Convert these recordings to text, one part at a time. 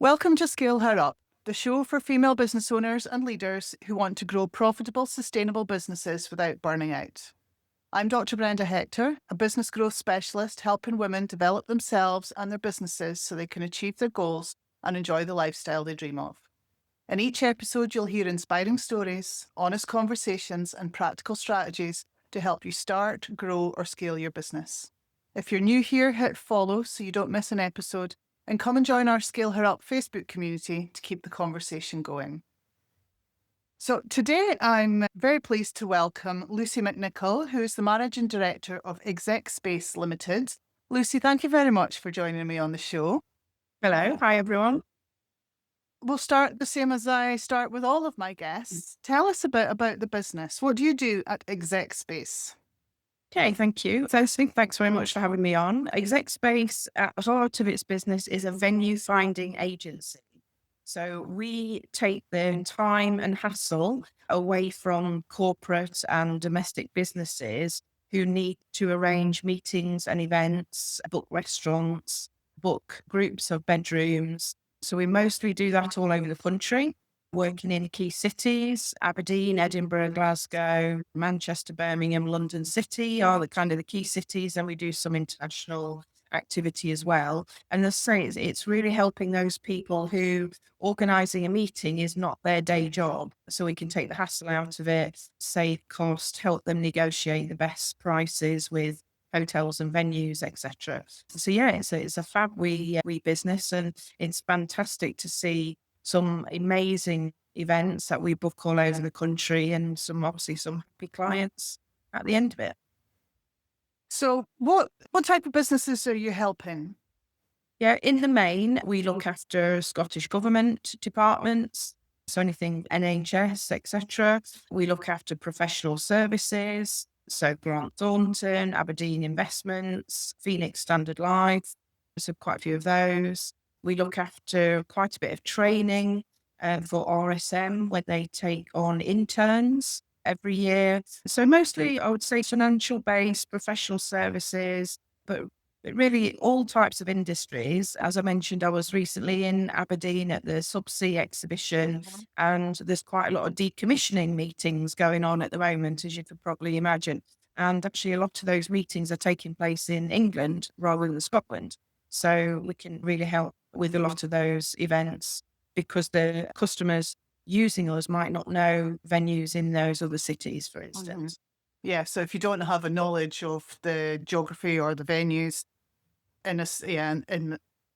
Welcome to Scale Her Up, the show for female business owners and leaders who want to grow profitable, sustainable businesses without burning out. I'm Dr. Brenda Hector, a business growth specialist helping women develop themselves and their businesses so they can achieve their goals and enjoy the lifestyle they dream of. In each episode, you'll hear inspiring stories, honest conversations, and practical strategies to help you start, grow, or scale your business. If you're new here, hit follow so you don't miss an episode, and come and join our Scale Her Up Facebook community to keep the conversation going. So today I'm very pleased to welcome Lucy McNicoll, who is the Managing Director of Exec Space Limited. Lucy, thank you very much for joining me on the show. Hello. Hi, everyone. We'll start the same as I start with all of my guests. Tell us a bit about the business. What do you do at Exec Space? Okay, thank you. Firstly, thanks very much for having me on. Exec Space, at the heart of its business, is a venue finding agency. So we take the time and hassle away from corporate and domestic businesses who need to arrange meetings and events, book restaurants, book groups of bedrooms. So we mostly do that all over the country, working in key cities. Aberdeen, Edinburgh, Glasgow, Manchester, Birmingham, London City are the key cities, and we do some international activity as well. And as I say, it's really helping those people who organising a meeting is not their day job. So we can take the hassle out of it, save cost, help them negotiate the best prices with hotels and venues, etc. So yeah, it's a fab wee business, and it's fantastic to see some amazing events that we book all over the country, and some happy clients at the end of it. So what type of businesses are you helping? Yeah, in the main, we look after Scottish Government departments, so anything NHS, etc. We look after professional services, so Grant Thornton, Aberdeen Investments, Phoenix Standard Life, so quite a few of those. We look after quite a bit of training for RSM when they take on interns every year. So mostly, I would say, financial-based professional services, but really all types of industries. As I mentioned, I was recently in Aberdeen at the Subsea exhibition, and there's quite a lot of decommissioning meetings going on at the moment, as you could probably imagine. And actually, a lot of those meetings are taking place in England rather than Scotland. So we can really help with a lot of those events because the customers using us might not know venues in those other cities, for instance. Yeah, so if you don't have a knowledge of the geography or the venues in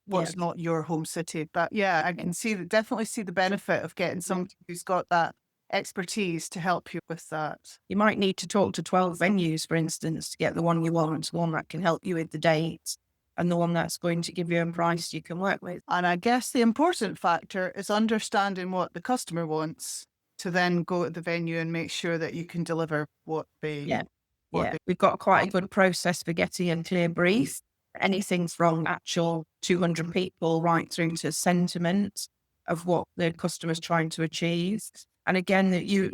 what's Yeah. not your home city, but yeah, I can definitely see the benefit of getting somebody who's got that expertise to help you with that. You might need to talk to 12 venues, for instance, to get the one you want, one that can help you with the dates, and the one that's going to give you a price you can work with. And I guess the important factor is understanding what the customer wants to then go to the venue and make sure that you can deliver what they Yeah. what Yeah. they We've got quite a good process for getting a clear brief. Anything from actual 200 people right through to sentiment of what the customer's trying to achieve. And again,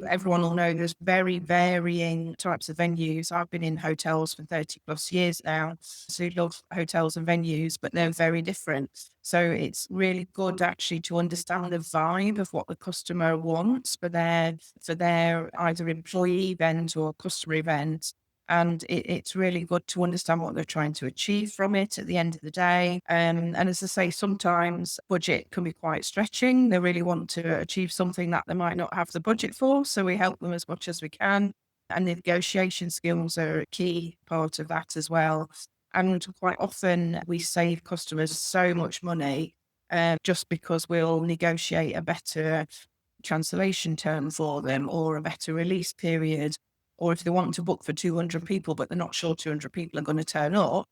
everyone will know there's very varying types of venues. I've been in hotels for 30 plus years now. So I love hotels and venues, but they're very different. So it's really good actually to understand the vibe of what the customer wants for their either employee event or customer event. And it's really good to understand what they're trying to achieve from it at the end of the day. And as I say, sometimes budget can be quite stretching. They really want to achieve something that they might not have the budget for. So we help them as much as we can. And the negotiation skills are a key part of that as well. And quite often we save customers so much money just because we'll negotiate a better cancellation term for them or a better release period. Or if they want to book for 200 people, but they're not sure 200 people are going to turn up,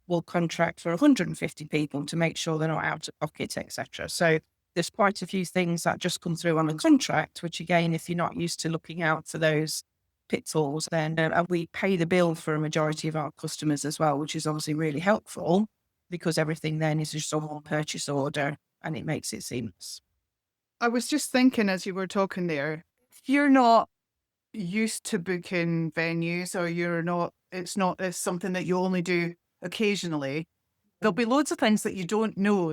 we'll contract for 150 people to make sure they're not out of pocket, etc. So there's quite a few things that just come through on a contract, which again, if you're not used to looking out for those pitfalls, then and we pay the bill for a majority of our customers as well, which is obviously really helpful because everything then is just on one purchase order and it makes it seamless. I was just thinking as you were talking there, if you're not used to booking venues or it's something that you only do occasionally, there'll be loads of things that you don't know.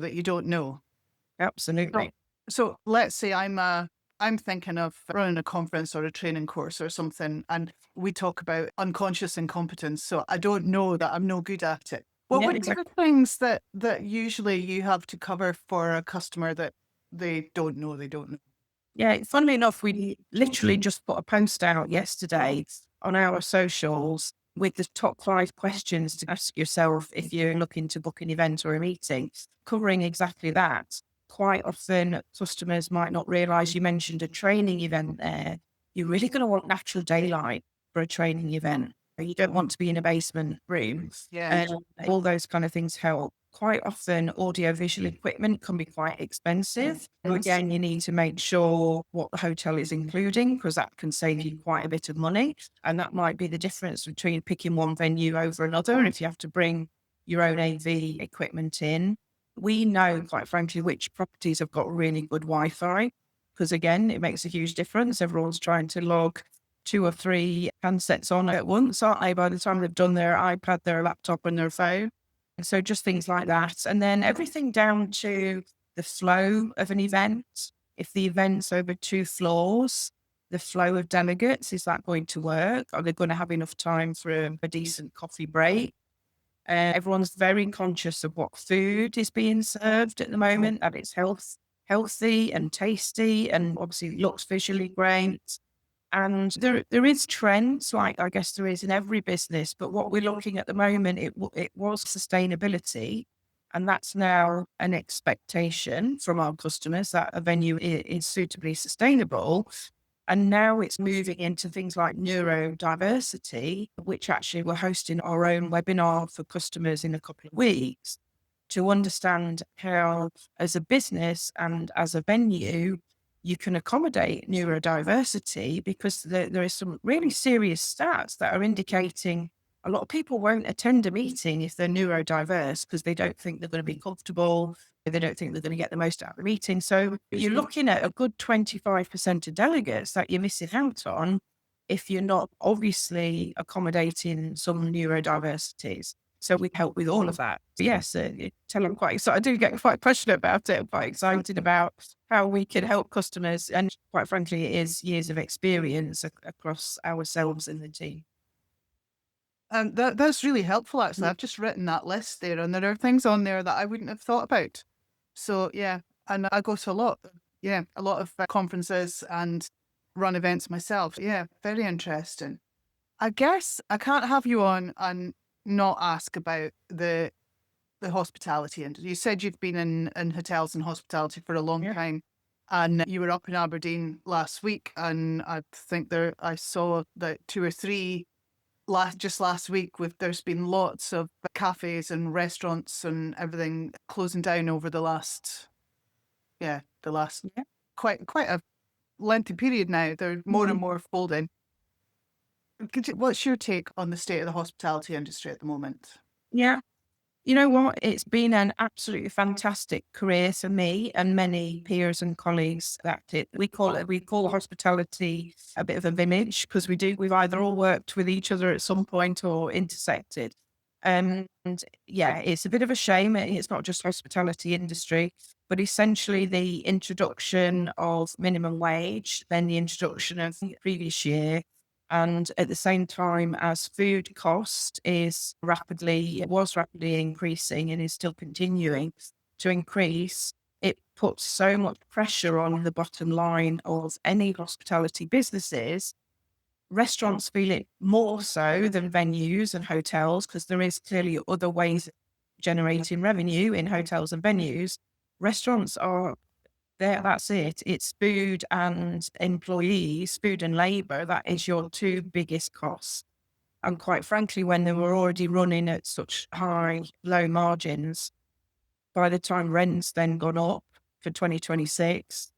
Absolutely. So let's say I'm thinking of running a conference or a training course or something, and we talk about unconscious incompetence. So I don't know that I'm no good at it. What Yeah, would be the exactly. things that usually you have to cover for a customer that they don't know they don't know? Yeah, funnily enough, we literally just put a post out yesterday on our socials with the top 5 questions to ask yourself if you're looking to book an event or a meeting, covering exactly that. Quite often, customers might not realize you mentioned a training event there. You're really going to want natural daylight for a training event. You don't want to be in a basement room. Yeah. And all those kind of things help. Quite often, audio-visual equipment can be quite expensive. So again, you need to make sure what the hotel is including, because that can save you quite a bit of money. And that might be the difference between picking one venue over another if you have to bring your own AV equipment in. We know, quite frankly, which properties have got really good Wi-Fi, because again, it makes a huge difference. Everyone's trying to log 2 or 3 handsets on at once, aren't they, by the time they've done their iPad, their laptop, and their phone? And so just things like that. And then everything down to the flow of an event. If the event's over 2 floors, the flow of delegates, is that going to work? Are they going to have enough time for a decent coffee break? Everyone's very conscious of what food is being served at the moment, that it's healthy and tasty and obviously looks visually great. And there is trends, like I guess there is in every business, but what we're looking at the moment, it was sustainability, and that's now an expectation from our customers that a venue is suitably sustainable. And now it's moving into things like neurodiversity, which actually we're hosting our own webinar for customers in a couple of weeks to understand how, as a business and as a venue, you can accommodate neurodiversity, because there is some really serious stats that are indicating a lot of people won't attend a meeting if they're neurodiverse because they don't think they're going to be comfortable. They don't think they're going to get the most out of the meeting. So you're looking at a good 25% of delegates that you're missing out on if you're not obviously accommodating some neurodiversities. So we help with all of that. But yes, tell I'm quite excited. I do get quite passionate about it. I'm quite excited about how we can help customers. And quite frankly, it is years of experience across ourselves and the team. That's really helpful, actually. I've just written that list there, and there are things on there that I wouldn't have thought about. So yeah, and I go to a lot of conferences and run events myself. Yeah, very interesting. I guess I can't have you on and not ask about the hospitality industry. You said you've been in hotels and hospitality for a long Yeah. time, and you were up in Aberdeen last week, and I think I saw that 2 or 3 last week. With There's been lots of cafes and restaurants and everything closing down over the last Yeah. quite a lengthy period now. There are more and Mhm. more folding. What's your take on the state of the hospitality industry at the moment? Yeah. You know what? It's been an absolutely fantastic career for me and many peers and colleagues we call hospitality a bit of a village, because we've either all worked with each other at some point or intersected. And yeah, it's a bit of a shame. It's not just hospitality industry, but essentially the introduction of minimum wage, then the introduction of the previous year, and at the same time as food cost it was rapidly increasing and is still continuing to increase, it puts so much pressure on the bottom line of any hospitality businesses. Restaurants feel it more so than venues and hotels, because there is clearly other ways of generating revenue in hotels and venues. Restaurants are there, that's it. It's food and employees, food and labor. That is your 2 biggest costs. And quite frankly, when they were already running at such low margins, by the time rent's then gone up for 2026,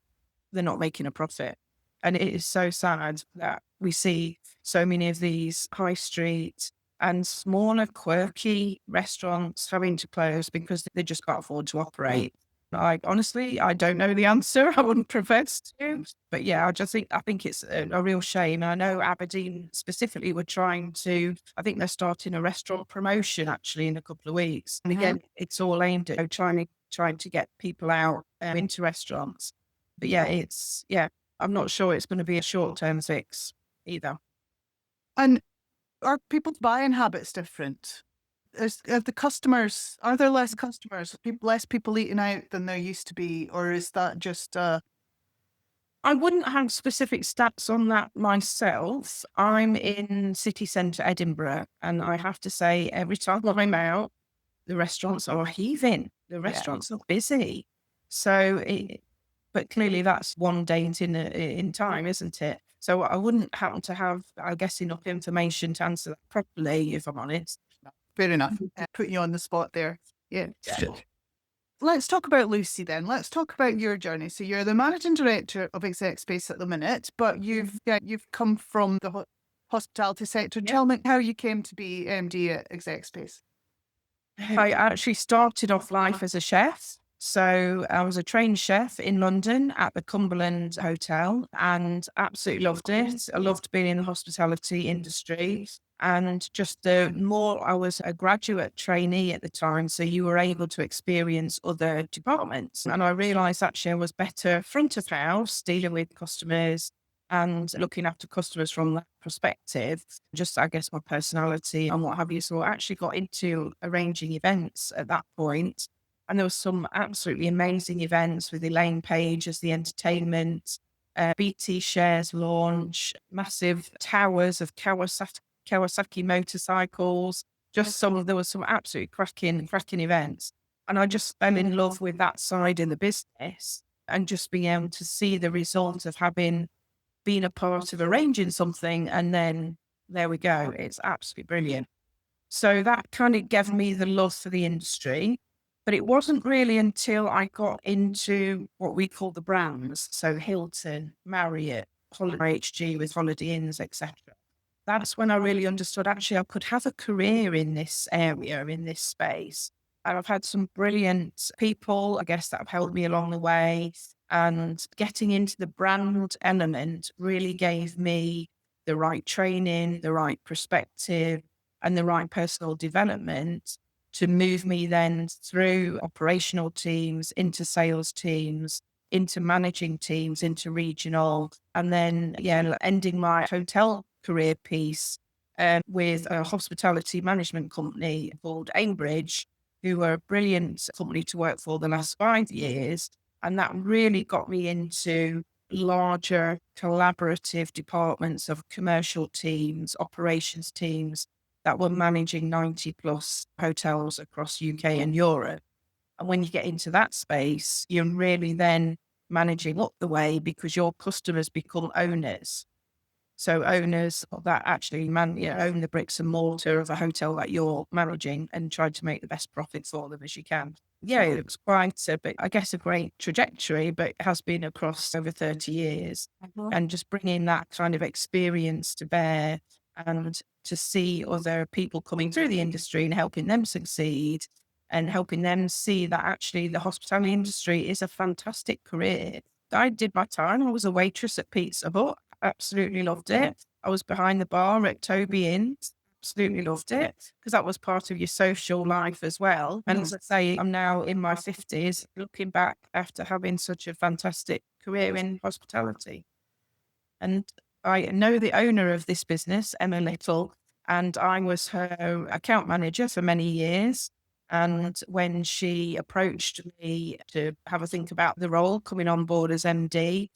they're not making a profit. And it is so sad that we see so many of these high street and smaller, quirky restaurants having to close because they just can't afford to operate. I don't know the answer. I wouldn't profess to, but yeah, I think it's a real shame. I know Aberdeen specifically were trying to. I think they're starting a restaurant promotion actually in a couple of weeks, and again, it's all aimed at trying trying to get people out into restaurants. But I'm not sure it's going to be a short-term fix either. And are people's buying habits different? Are there less customers, less people eating out than there used to be? Or is that just, I wouldn't have specific stats on that myself. I'm in city centre Edinburgh, and I have to say, every time I'm out, the restaurants are heaving. The yeah. restaurants are busy. But clearly that's one date in time, isn't it? So I wouldn't happen to have, I guess, enough information to answer that properly, if I'm honest. Fair enough. Putting you on the spot there. Yeah. Let's talk about Lucy then. Let's talk about your journey. So you're the managing director of Exec Space at the minute, but you've come from the hospitality sector. Yeah. Tell me how you came to be MD at Exec Space. I actually started off life as a chef. So I was a trained chef in London at the Cumberland Hotel and absolutely loved it. I loved being in the hospitality industry. And just the more I was a graduate trainee at the time, so you were able to experience other departments. And I realised actually I was better front of house, dealing with customers and looking after customers from that perspective, just I guess my personality and what have you. So I actually got into arranging events at that point. And there was some absolutely amazing events with Elaine Page as the entertainment, BT Shares launch, massive towers of Kawasaki motorcycles, there was some absolutely cracking events. And I just fell in love with that side of the business and just being able to see the result of having been a part of arranging something. And then there we go. It's absolutely brilliant. So that kind of gave me the love for the industry. But it wasn't really until I got into what we call the brands. So Hilton, Marriott, Holiday HG with Holiday Inns, etc. That's when I really understood actually I could have a career in this area, in this space. And I've had some brilliant people, I guess, that have helped me along the way. And getting into the brand element really gave me the right training, the right perspective, and the right personal development to move me then through operational teams, into sales teams, into managing teams, into regional, and then, ending my hotel career piece with a hospitality management company called Aimbridge, who were a brilliant company to work for the last 5 years. And that really got me into larger collaborative departments of commercial teams, operations teams that were managing 90 plus hotels across UK and Europe. And when you get into that space, you're really then managing up the way because your customers become owners. So owners that actually own the bricks and mortar of a hotel that you're managing and try to make the best profit for them as you can. Yeah, it was quite a great trajectory, but it has been across over 30 years. And just bringing that kind of experience to bear and to see other people coming through the industry and helping them succeed and helping them see that actually the hospitality industry is a fantastic career. I did my time. I was a waitress at Pizza Hut. Absolutely loved it. I was behind the bar at Toby Inns. Absolutely loved it because that was part of your social life as well. And as I say, I'm now in my 50s, looking back after having such a fantastic career in hospitality. And I know the owner of this business, Emma Little, and I was her account manager for many years. And when she approached me to have a think about the role coming on board as MD,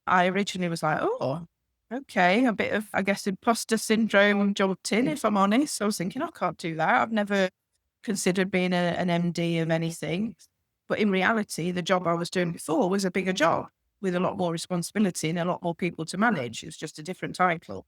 I originally was like, oh, okay, a bit of, I guess, imposter syndrome jumped in, if I'm honest. I was thinking, I can't do that. I've never considered being an MD of anything. But in reality, the job I was doing before was a bigger job with a lot more responsibility and a lot more people to manage. It was just a different title.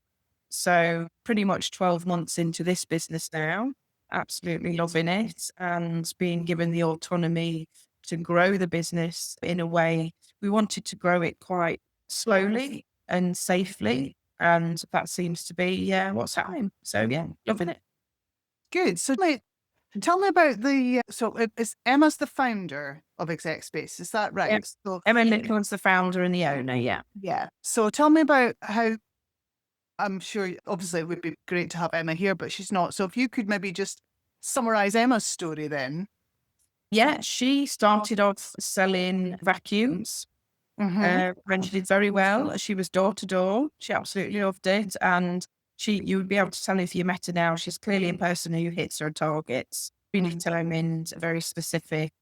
So pretty much 12 months into this business now, absolutely loving it and being given the autonomy to grow the business in a way. We wanted to grow it quite slowly and safely. And that seems to be what's happening. So loving it. Good. So tell me about it's Emma's the founder of Exec Space. Is that right? Yep. So Emma Nichols, the founder and the owner. Yeah. Yeah. So tell me about how, I'm sure obviously it would be great to have Emma here, but she's not. So if you could maybe just summarize Emma's story then. Yeah, she started off selling vacuums. Mm-hmm. And she did very well. She was door to door. She absolutely loved it. And you would be able to tell if you met her now, she's clearly a person who hits her targets, really determined, very specific,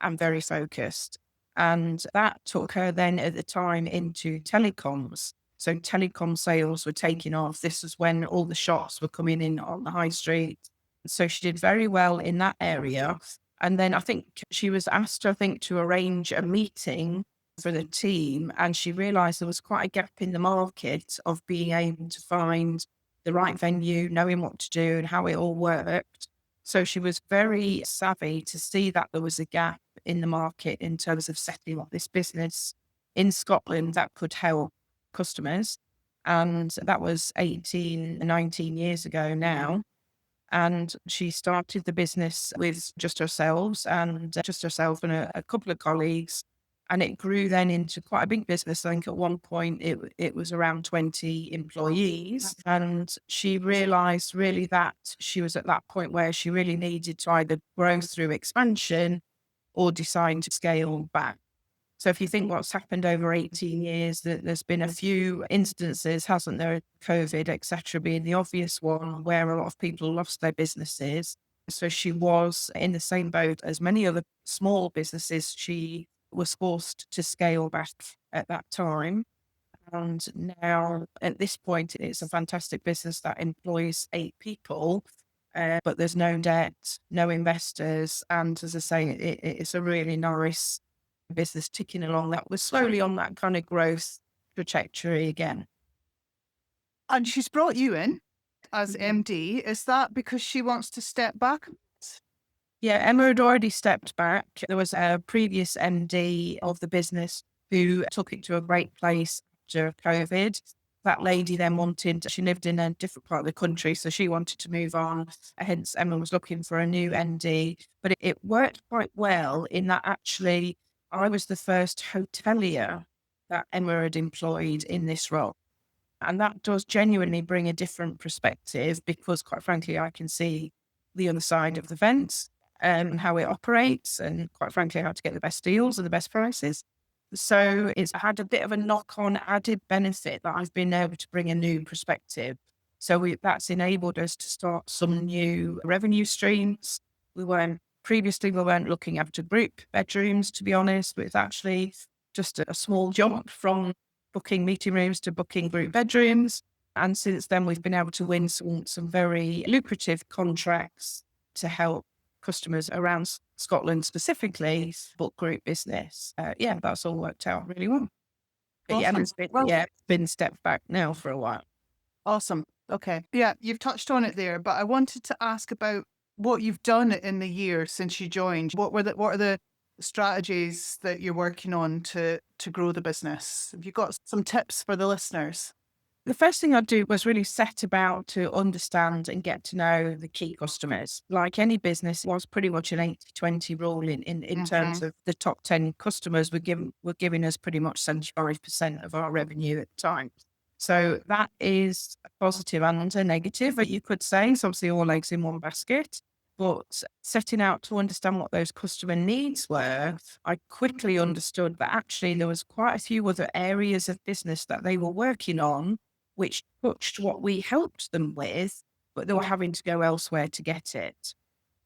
and very focused. And that took her then at the time into telecoms. So telecom sales were taking off. This was when all the shops were coming in on the high street. So she did very well in that area. And then I think she was asked, I think, to arrange a meeting for the team, and she realised there was quite a gap in the market of being able to find the right venue, knowing what to do and how it all worked. So she was very savvy to see that there was a gap in the market in terms of setting up this business in Scotland that could help customers. And that was 18, 19 years ago now. And she started the business with just herself and a couple of colleagues. And it grew then into quite a big business. I think at one point it was around 20 employees. And she realized really that she was at that point where she really needed to either grow through expansion or decide to scale back. So if you think what's happened over 18 years, that there's been a few instances, hasn't there, COVID, etc., being the obvious one where a lot of people lost their businesses. So she was in the same boat as many other small businesses. She was forced to scale back at that time. And now at this point, it's a fantastic business that employs 8 people, but there's no debt, no investors. And as I say, it's a really nice business ticking along that was slowly on that kind of growth trajectory again. And she's brought you in as MD. Is that because she wants to step back? Yeah, Emma had already stepped back. There was a previous MD of the business who took it to a great place after COVID. That lady then she lived in a different part of the country, so she wanted to move on. Hence, Emma was looking for a new MD. But it worked quite well in that actually I was the first hotelier that Emma had employed in this role. And that does genuinely bring a different perspective because, quite frankly, I can see the other side of the fence and how it operates, and quite frankly, how to get the best deals and the best prices. So it's had a bit of a knock-on added benefit that I've been able to bring a new perspective. So that's enabled us to start some new revenue streams. Previously we weren't looking after group bedrooms, to be honest, but it's actually just a small jump from booking meeting rooms to booking group bedrooms. And since then, we've been able to win some very lucrative contracts to help customers around Scotland specifically book group business. Yeah, that's all worked out really well. But yeah, Awesome. it's been stepped back now for a while. Awesome. Okay. Yeah, you've touched on it there, but I wanted to ask about what you've done in the year since you joined. What are the strategies that you're working on to grow the business? Have you got some tips for the listeners? The first thing I do was really set about to understand and get to know the key customers. Like any business, it was pretty much an 80-20 rule in terms of the top 10 customers were giving us pretty much 75% of our revenue at the time. So that is a positive and a negative, but you could say. So obviously all eggs in one basket. But setting out to understand what those customer needs were, I quickly understood that actually there was quite a few other areas of business that they were working on which touched what we helped them with, but they were having to go elsewhere to get it.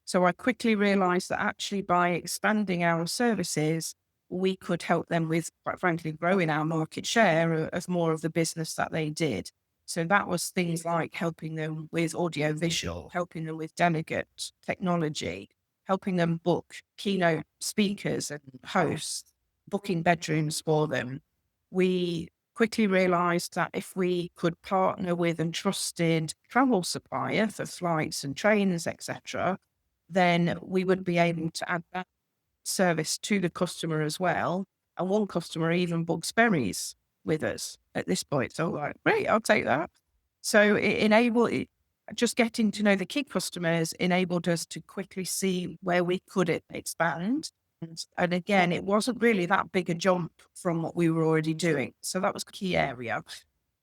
So I quickly realized that actually by expanding our services, we could help them with, quite frankly, growing our market share of more of the business that they did. So that was things like helping them with audio visual, helping them with delegate technology, helping them book keynote speakers and hosts, booking bedrooms for them. We quickly realized that if we could partner with a trusted travel supplier for flights and trains, etc., then we would be able to add that service to the customer as well. And one customer even books berries with us at this point. So like, great, I'll take that. So just getting to know the key customers enabled us to quickly see where we could expand. And again, it wasn't really that big a jump from what we were already doing. So that was a key area.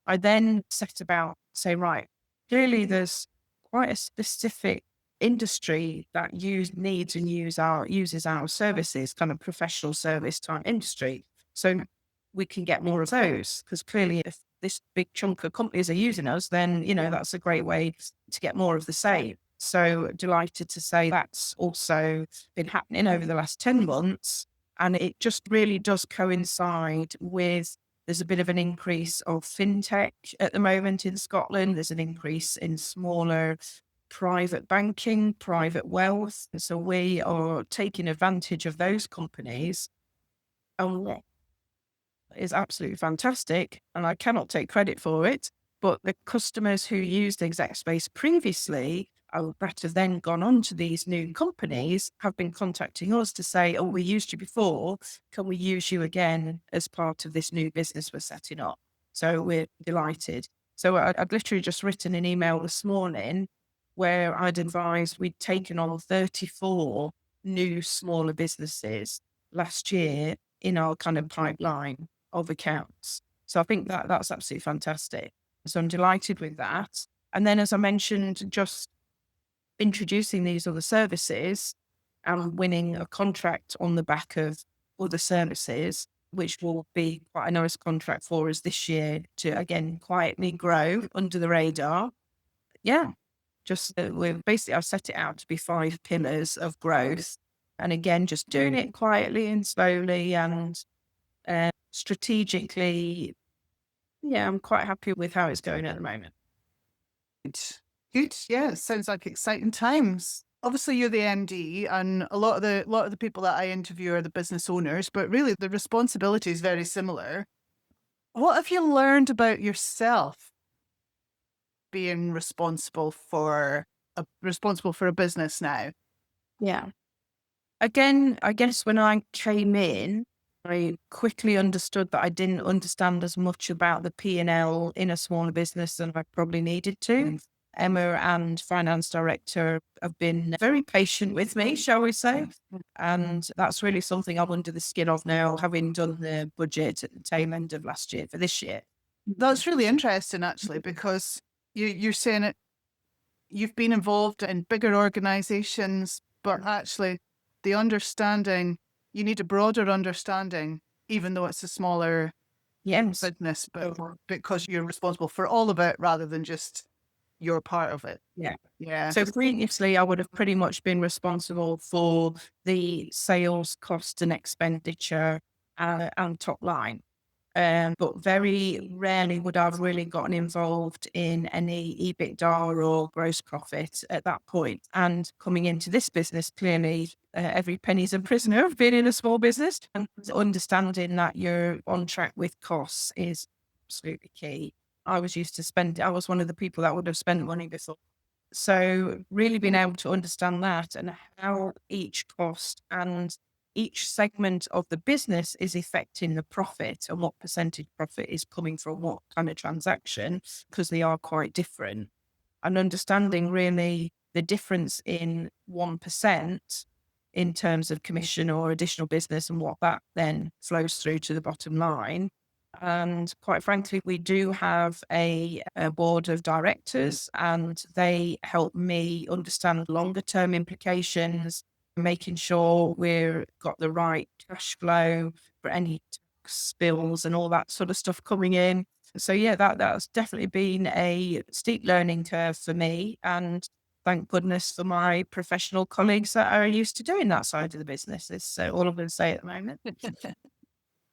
I then set about say, right, clearly there's quite a specific industry that needs and uses our services, kind of professional service type industry. So we can get more of those, because clearly if this big chunk of companies are using us, then, that's a great way to get more of the same. So delighted to say that's also been happening over the last 10 months. And it just really does coincide with, there's a bit of an increase of fintech at the moment in Scotland. There's an increase in smaller private banking, private wealth. So we are taking advantage of those companies. And what is absolutely fantastic, and I cannot take credit for it, but the customers who used Exec Space previously, that have then gone on to these new companies, have been contacting us to say, oh, we used you before, can we use you again as part of this new business we're setting up? So we're delighted. So I'd literally just written an email this morning where I'd advised we'd taken on 34 new smaller businesses last year in our kind of pipeline of accounts. So I think that that's absolutely fantastic. So I'm delighted with that. And then, as I mentioned, just introducing these other services and winning a contract on the back of other services, which will be quite a nice contract for us this year to, again, quietly grow under the radar. Yeah, just I've set it out to be 5 pillars of growth. And again, just doing it quietly and slowly and strategically. Yeah, I'm quite happy with how it's going at the moment. Good. Good. Yeah, it sounds like exciting times. Obviously, you're the MD, and a lot of the people that I interview are the business owners, but really the responsibility is very similar. What have you learned about yourself being responsible for a business now? Yeah. Again, I guess when I came in, I quickly understood that I didn't understand as much about the P&L in a smaller business than I probably needed to. Emma and finance director have been very patient with me, shall we say. And that's really something I'm under the skin of now, having done the budget at the tail end of last year for this year. That's really interesting, actually, because you're saying it. You've been involved in bigger organizations, but actually the understanding, you need a broader understanding, even though it's a smaller Yes. business, but because you're responsible for all of it rather than just your part of it. Yeah. Yeah. So previously, I would have pretty much been responsible for the sales cost and expenditure and top line. But very rarely would I have really gotten involved in any EBITDA or gross profit at that point. And coming into this business, clearly, every penny's a prisoner of being in a small business. And understanding that you're on track with costs is absolutely key. I was one of the people that would have spent money before. So really being able to understand that and how each cost and each segment of the business is affecting the profit and what percentage profit is coming from what kind of transaction, because they are quite different. And understanding really the difference in 1% in terms of commission or additional business and what that then flows through to the bottom line. And quite frankly, we do have a board of directors, and they help me understand longer term implications, making sure we've got the right cash flow for any tax bills and all that sort of stuff coming in. So yeah, that's definitely been a steep learning curve for me. And thank goodness for my professional colleagues that are used to doing that side of the business. Is all I'm going to say at the moment.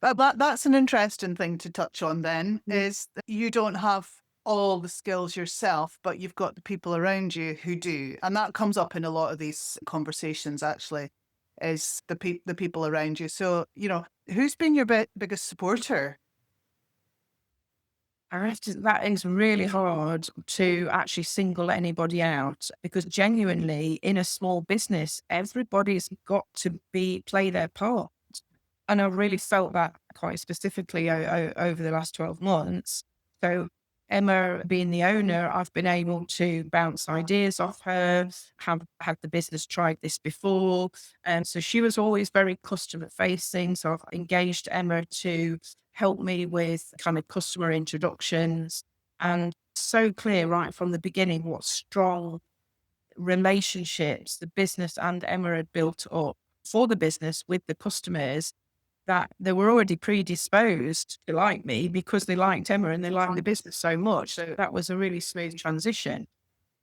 That's an interesting thing to touch on then, is that you don't have all the skills yourself, but you've got the people around you who do. And that comes up in a lot of these conversations, actually, is the people around you. So, who's been your biggest supporter? That is really hard to actually single anybody out, because genuinely in a small business, everybody's got to play their part. And I really felt that quite specifically over the last 12 months. So Emma being the owner, I've been able to bounce ideas off her, have had the business tried this before. And so she was always very customer facing. So I've engaged Emma to help me with kind of customer introductions, and so clear right from the beginning relationships the business and Emma had built up for the business with the customers, that they were already predisposed to like me because they liked Emma and they liked the business so much. So that was a really smooth transition.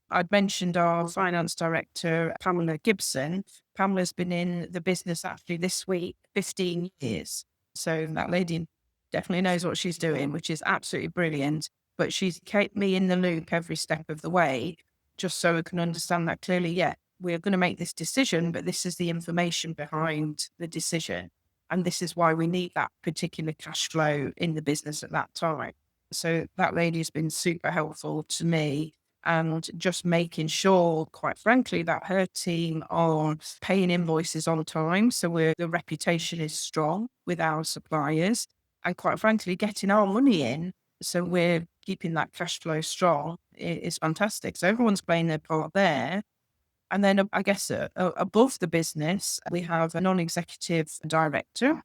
I'd mentioned our finance director, Pamela Gibson. Pamela's been in the business actually this week, 15 years. So that lady definitely knows what she's doing, which is absolutely brilliant. But she's kept me in the loop every step of the way, just so I can understand that clearly, yeah, we're going to make this decision, but this is the information behind the decision. And this is why we need that particular cash flow in the business at that time. So that lady has been super helpful to me, and just making sure, quite frankly, that her team are paying invoices on time. So the reputation is strong with our suppliers, and quite frankly, getting our money in. So we're keeping that cash flow strong is fantastic. So everyone's playing their part there. And then I guess above the business, we have a non-executive director,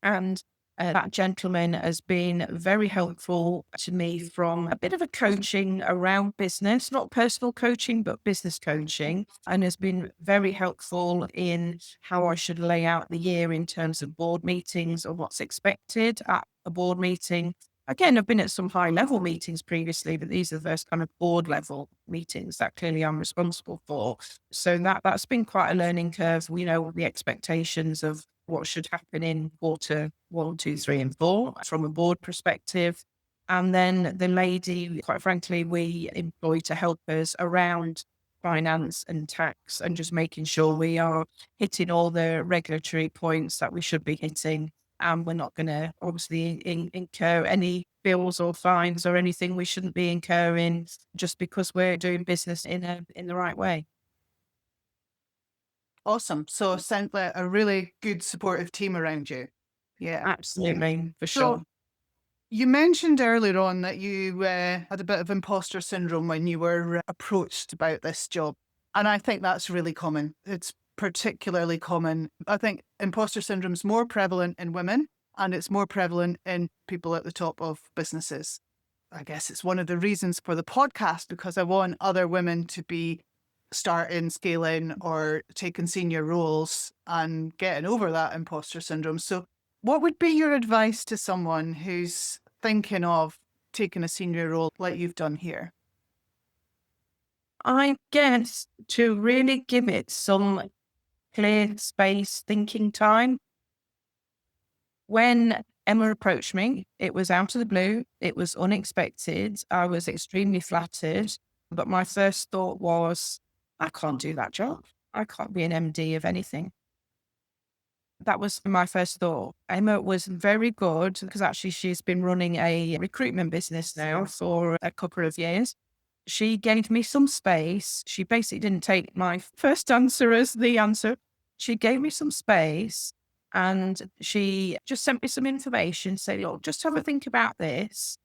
and that gentleman has been very helpful to me from a bit of a coaching around business, not personal coaching, but business coaching, and has been very helpful in how I should lay out the year in terms of board meetings or what's expected at a board meeting. Again, I've been at some high level meetings previously, but these are the first kind of board level meetings that clearly I'm responsible for. So that's been quite a learning curve. We know the expectations of what should happen in quarter 1, 2, 3, and 4 from a board perspective. And then the lady, quite frankly, we employ to help us around finance and tax and just making sure we are hitting all the regulatory points that we should be hitting. And we're not going to obviously incur any bills or fines or anything we shouldn't be incurring just because we're doing business in the right way. Awesome. So it sounds like a really good supportive team around you. Yeah. Absolutely, for So sure. you mentioned earlier on that you had a bit of imposter syndrome when you were approached about this job. And I think that's really common. It's particularly common. I think imposter syndrome is more prevalent in women, and it's more prevalent in people at the top of businesses. I guess it's one of the reasons for the podcast, because I want other women to be starting, scaling, or taking senior roles and getting over that imposter syndrome. So what would be your advice to someone who's thinking of taking a senior role like you've done here? I guess to really give it some clear space thinking time. When Emma approached me, it was out of the blue. It was unexpected. I was extremely flattered. But my first thought was, I can't do that job. I can't be an MD of anything. That was my first thought. Emma was very good because actually she's been running a recruitment business now for a couple of years. She gave me some space. She basically didn't take my first answer as the answer. She gave me some space and she just sent me some information, saying, look, just have a think about this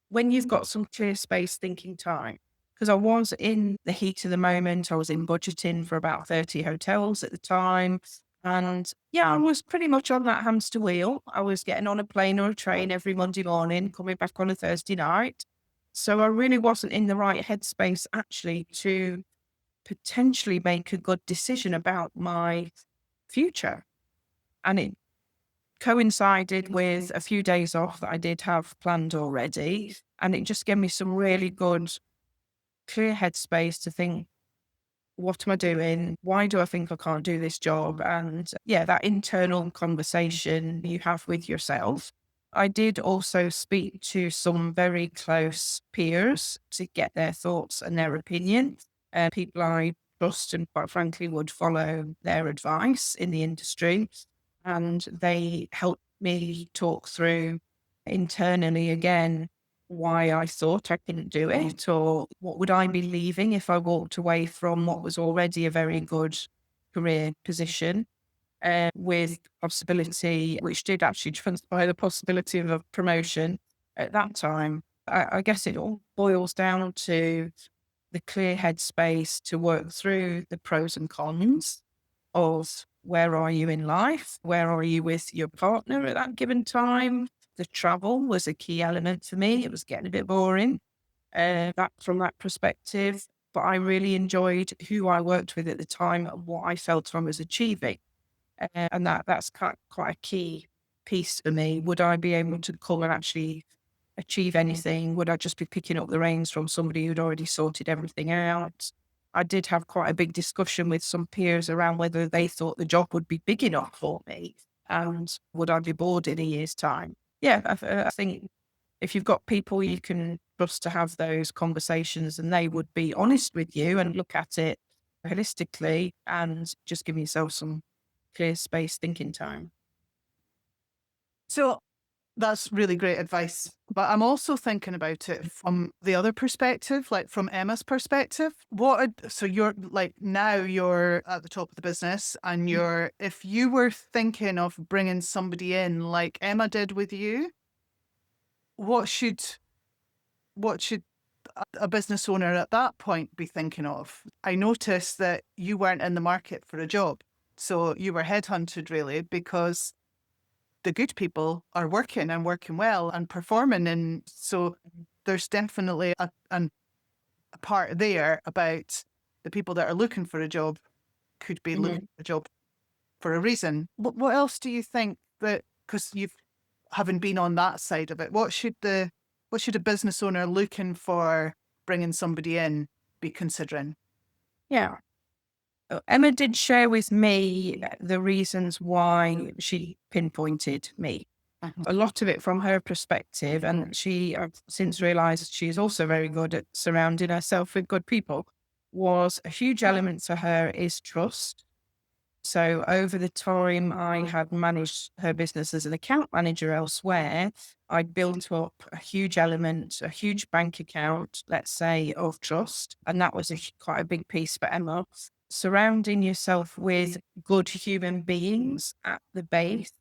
when you've got some clear space thinking time. Because I was in the heat of the moment. I was in budgeting for about 30 hotels at the time. And yeah, I was pretty much on that hamster wheel. I was getting on a plane or a train every Monday morning, coming back on a Thursday night. So I really wasn't in the right headspace actually to potentially make a good decision about my future. And it coincided with a few days off that I did have planned already. And it just gave me some really good, clear headspace to think, what am I doing? Why do I think I can't do this job? And yeah, that internal conversation you have with yourself. I did also speak to some very close peers to get their thoughts and their opinion. People I trust and quite frankly would follow their advice in the industry. And they helped me talk through internally again why I thought I couldn't do it, or what would I be leaving if I walked away from what was already a very good career position, with possibility, which did actually transpire the possibility of a promotion at that time. I guess it all boils down to the clear headspace to work through the pros and cons of where are you in life? Where are you with your partner at that given time? The travel was a key element for me. It was getting a bit boring, from that perspective. but I really enjoyed who I worked with at the time and what I felt I was achieving. And that's quite a key piece for me. Would I be able to come and actually achieve anything? Would I just be picking up the reins from somebody who'd already sorted everything out? I did have quite a big discussion with some peers around whether they thought the job would be big enough for me and would I be bored in a year's time? Yeah, I think if you've got people you can trust to have those conversations and they would be honest with you and look at it holistically and just give yourself some clear space thinking time. So that's really great advice. But I'm also thinking about it from the other perspective, like from Emma's perspective. So you're like now you're at the top of the business and if you were thinking of bringing somebody in like Emma did with you, what should a business owner at that point be thinking of? I noticed that you weren't in the market for a job. So you were headhunted really because the good people are working and working well and performing. And so there's definitely a part there about the people that are looking for a job could be looking for a job for a reason. What else do you think that, because you've having been on that side of it, what should a business owner looking for bringing somebody in be considering? Yeah. Emma did share with me the reasons why she pinpointed me. A lot of it from her perspective, and I've since realised she's also very good at surrounding herself with good people, was a huge element for her is trust. So over the time I had managed her business as an account manager elsewhere, I built up a huge element, a huge bank account, let's say, of trust. And that was quite a big piece for Emma. Surrounding yourself with good human beings at the base.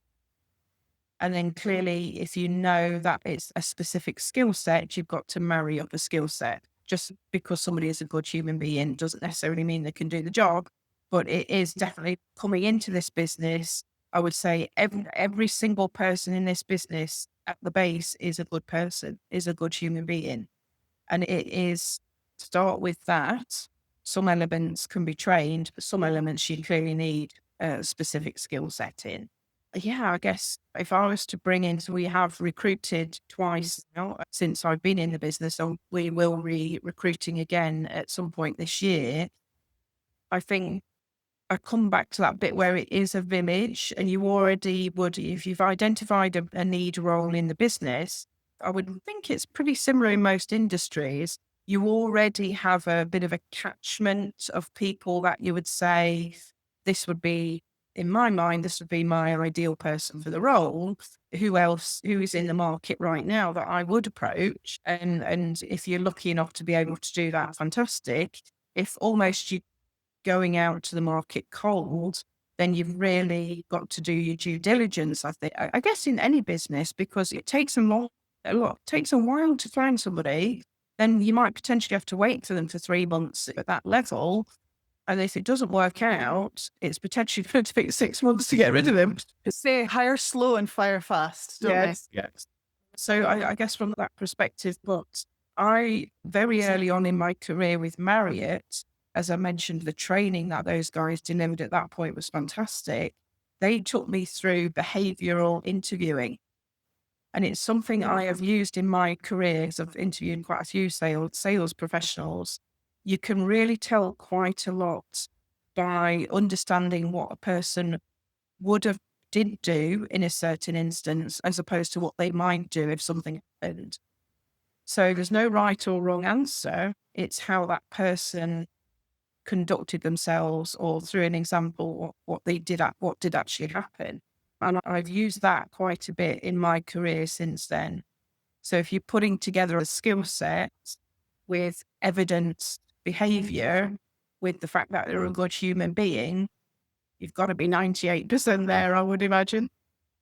And then clearly, if you know that it's a specific skill set, you've got to marry up a skill set. Just because somebody is a good human being doesn't necessarily mean they can do the job. But it is definitely coming into this business. I would say every single person in this business at the base is a good person, is a good human being. And it is start with that. Some elements can be trained, but some elements you clearly need a specific skill set in. Yeah, I guess if I was to bring in, so we have recruited twice now since I've been in the business, so we will be recruiting again at some point this year. I think I come back to that bit where it is a village and you already would, if you've identified a need role in the business, I would think it's pretty similar in most industries. You already have a bit of a catchment of people that you would say, this would be, in my mind, this would be my ideal person for the role. Who is in the market right now that I would approach? And if you're lucky enough to be able to do that, fantastic. If almost you going out to the market cold, then you've really got to do your due diligence. I think, I guess, in any business, because it takes takes a while to find somebody. Then you might potentially have to wait for them for 3 months at that level. And if it doesn't work out, it's potentially going to take 6 months to get rid of them. Say hire slow and fire fast, don't they? Yes. So I guess from that perspective, but I very early on in my career with Marriott, as I mentioned, the training that those guys delivered at that point was fantastic. They took me through behavioral interviewing. And it's something I have used in my career because I've interviewed quite a few sales professionals. You can really tell quite a lot by understanding what a person did do in a certain instance, as opposed to what they might do if something happened. So there's no right or wrong answer. It's how that person conducted themselves, or through an example, what did actually happen. And I've used that quite a bit in my career since then. So if you're putting together a skill set with evidence behavior, with the fact that they're a good human being, you've got to be 98% there, I would imagine.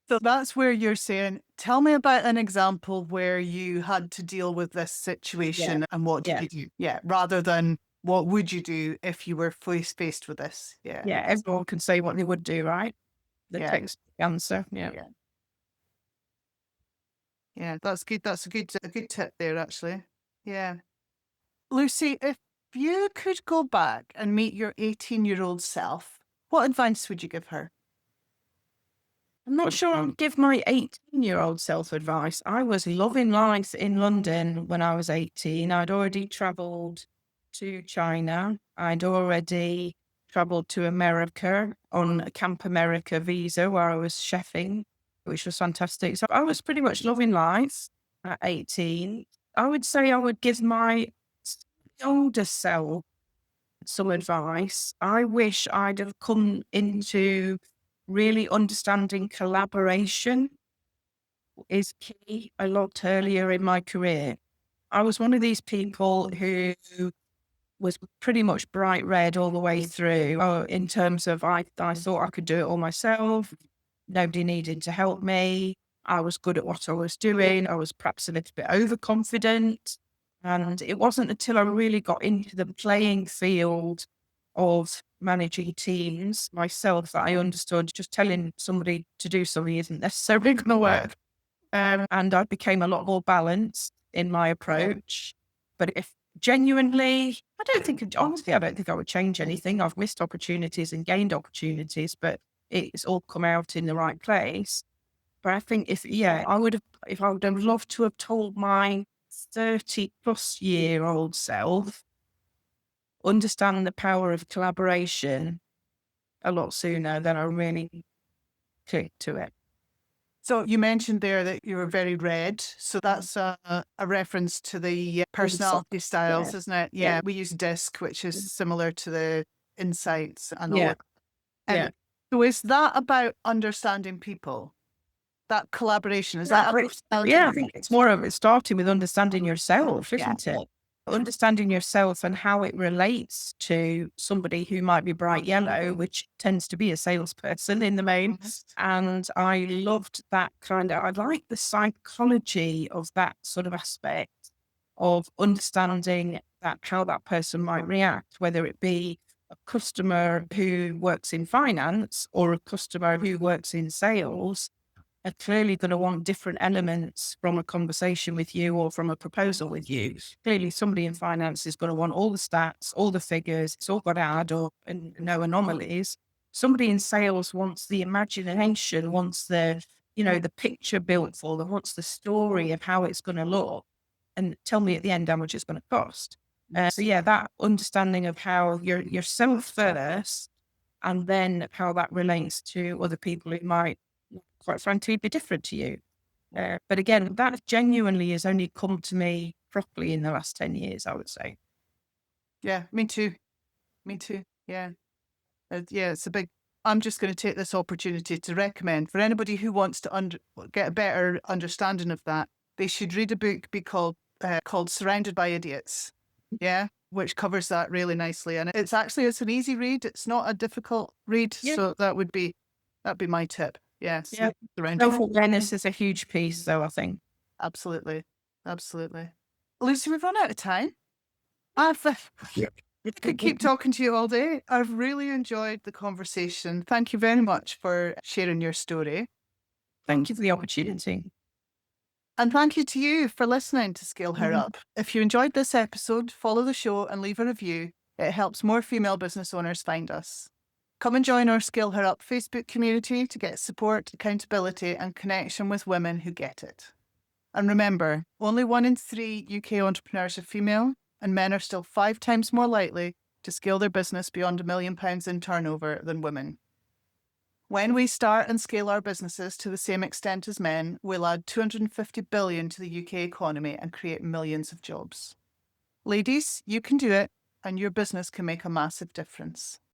So that's where you're saying, tell me about an example where you had to deal with this situation and what did you do? Yeah, rather than what would you do if you were faced with this? Yeah. Yeah, everyone can say what they would do, right? The Yeah. text answer. Yeah. Yeah, that's good. That's a good tip there, actually. Yeah. Lucy, If you could go back and meet your 18-year-old self, what advice would you give her? I'm not sure I'd give my 18-year-old self advice. I was loving life in London when I was 18. I'd already travelled to China. I'd already travelled to America on a Camp America visa where I was chefing, which was fantastic. So I was pretty much loving life at 18. I would say I would give my older self some advice. I wish I'd have come into really understanding collaboration is key a lot earlier in my career. I was one of these people who was pretty much bright red all the way through in terms of I thought I could do it all myself. Nobody needed to help me. I was good at what I was doing. I was perhaps a little bit overconfident. And it wasn't until I really got into the playing field of managing teams myself that I understood just telling somebody to do something isn't necessarily going to work. And I became a lot more balanced in my approach. But if genuinely, honestly, I don't think I would change anything. I've missed opportunities and gained opportunities, but it's all come out in the right place. But I think if I would have loved to have told my 30-plus-year-old self, understand the power of collaboration a lot sooner than I really clicked to it. So you mentioned there that you were very red. So that's a reference to the personality styles, isn't it? Yeah. We use DISC, which is similar to the insights and all Yeah. of that. Yeah. So is that about understanding people? That collaboration, is that about Yeah, I think it's more of it starting with understanding yourself, isn't it? Understanding yourself and how it relates to somebody who might be bright yellow, which tends to be a salesperson in the main. And I loved that I like the psychology of that sort of aspect of understanding that how that person might react, whether it be a customer who works in finance or a customer who works in sales are clearly going to want different elements from a conversation with you or from a proposal with you. Clearly, somebody in finance is going to want all the stats, all the figures, it's all got to add up and no anomalies. Somebody in sales wants the imagination, wants the picture built for them, wants the story of how it's going to look and tell me at the end how much it's going to cost. That understanding of how you're yourself first and then how that relates to other people who might quite frankly be different to you. But again, that genuinely has only come to me properly in the last 10 years, I would say. Yeah, me too. Me too. Yeah. It's a big. I'm just going to take this opportunity to recommend for anybody who wants to get a better understanding of that, they should read a book called Surrounded by Idiots. Yeah, which covers that really nicely. And it's an easy read. It's not a difficult read. Yeah. So that'd be my tip. Yes. Yeah. Surrounded. Self-awareness is a huge piece, though, I think. Absolutely. Absolutely. Lucy, we've run out of time. I could keep talking to you all day. I've really enjoyed the conversation. Thank you very much for sharing your story. Thank you for the opportunity. And thank you to you for listening to Scale Her Up. If you enjoyed this episode, follow the show and leave a review. It helps more female business owners find us. Come and join our Scale Her Up Facebook community to get support, accountability, and connection with women who get it. And remember, only 1 in 3 UK entrepreneurs are female, and men are still 5 times more likely to scale their business beyond £1 million in turnover than women. When we start and scale our businesses to the same extent as men, we'll add 250 billion to the UK economy and create millions of jobs. Ladies, you can do it, and your business can make a massive difference.